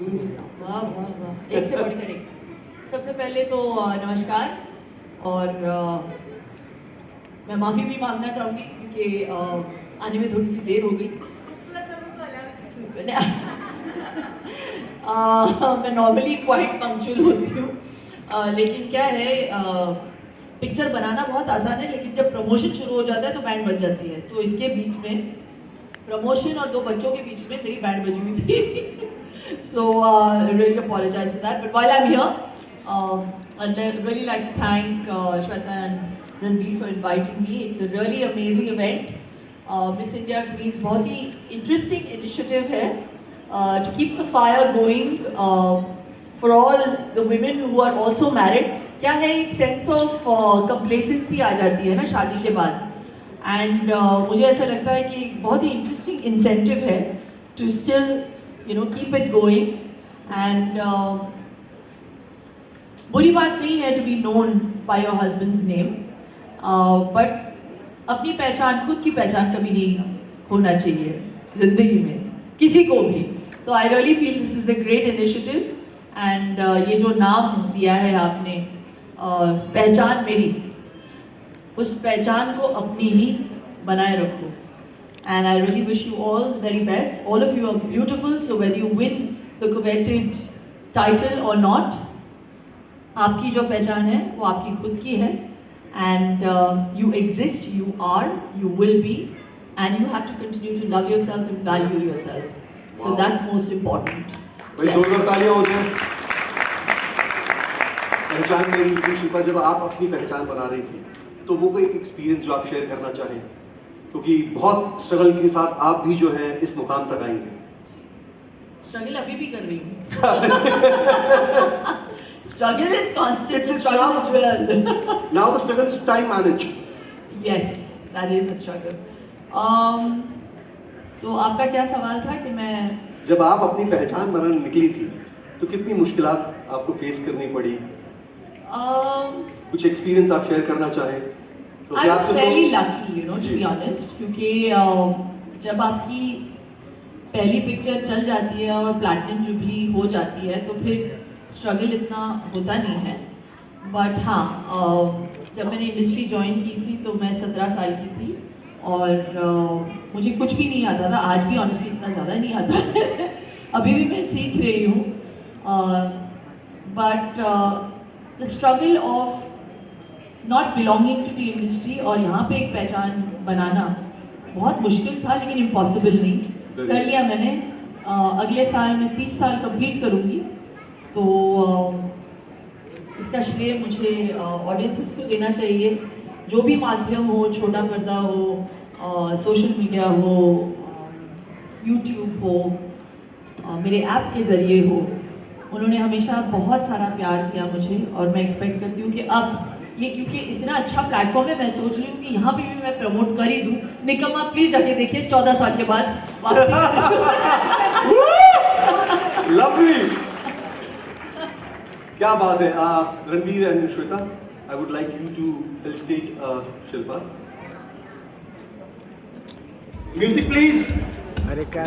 वाह वाह वाह, एक से बढ़कर एक। सबसे पहले तो नमस्कार। और मैं माफ़ी भी मांगना चाहूँगी क्योंकि आने में थोड़ी सी देर हो गई। मैं नॉर्मली क्वाइट पंक्चुअल होती हूँ, लेकिन क्या है, पिक्चर बनाना बहुत आसान है, लेकिन जब प्रमोशन शुरू हो जाता है तो बैंड बज जाती है। तो इसके बीच में प्रमोशन और दो बच्चों के बीच में मेरी बैंड बजी हुई थी। So I really apologize for that. But while I'm here, I'd really like to thank Shweta and Ranveer for inviting me. It's a really amazing event. Miss India Queens बहुत ही interesting initiative है to keep the fire going for all the women who are also married. क्या है, एक sense of complacency आ जाती है ना शादी के बाद, and मुझे ऐसा लगता है कि बहुत ही interesting incentive है to still keep it going. And बुरी बात नहीं है to be known by your husband's name, but अपनी पहचान, खुद की पहचान कभी नहीं होना चाहिए जिंदगी में किसी को भी। तो I really feel this is a great initiative, and ये जो नाम दिया है आपने, पहचान मेरी, उस पहचान को अपनी ही बनाए रखो। And I really wish you all the very best. All of you are beautiful, so whether you win the coveted title or not, आपकी जो पहचान है वो आपकी खुद की है, and you exist, you are, you will be, and you have to continue to love yourself and value yourself. So that's most important. भाई जोरदार तालियां होती हैं। पहचान मेरी शिल्पा, जब आप अपनी पहचान बना रही थी तो वो कोई एक्सपीरियंस जो आप शेयर करना चाहें, क्योंकि बहुत स्ट्रगल के साथ आप भी जो है इस मुकाम तक आई हैं। स्ट्रगल अभी भी कर रही हूँ। Struggle is constant. Struggle is real. Now the struggle is time managed. Yes, that is a struggle. तो आपका क्या सवाल था कि मैं जब आप अपनी पहचान बनाने निकली थी तो कितनी मुश्किलात आपको फेस करनी पड़ी? कुछ एक्सपीरियंस आप शेयर करना चाहें तो? I was fairly lucky, to be honest, क्योंकि जब आपकी पहली पिक्चर चल जाती है और प्लैटिनम जुबली हो जाती है तो फिर स्ट्रगल इतना होता नहीं है। बट हाँ, जब मैंने इंडस्ट्री ज्वाइन की थी तो मैं 17 साल की थी और मुझे कुछ भी नहीं आता था। आज भी ऑनेस्टली इतना ज़्यादा नहीं आता। अभी भी मैं सीख रही हूँ। But the struggle of not belonging to the industry और यहाँ पे एक पहचान बनाना बहुत मुश्किल था, लेकिन इम्पॉसिबल नहीं। कर लिया मैंने। अगले साल मैं 30 साल कंप्लीट करूँगी, तो इसका श्रेय मुझे ऑडियंसेस को देना चाहिए। जो भी माध्यम हो, छोटा पर्दा हो, सोशल मीडिया हो, यूट्यूब हो, मेरे ऐप के ज़रिए हो, उन्होंने हमेशा बहुत सारा प्यार किया मुझे। और मैं एक्सपेक्ट करती हूँ कि अब ये, क्योंकि इतना अच्छा प्लेटफॉर्म है, मैं सोच रही हूँ कि यहाँ पे भी मैं प्रमोट कर ही दूँ। निकम्मा प्लीज जाके देखिए 14 साल के बाद लवली, क्या बात है। Ranveer and Shweta, I would like you to felicitate Shilpa. Music please. अरे क्या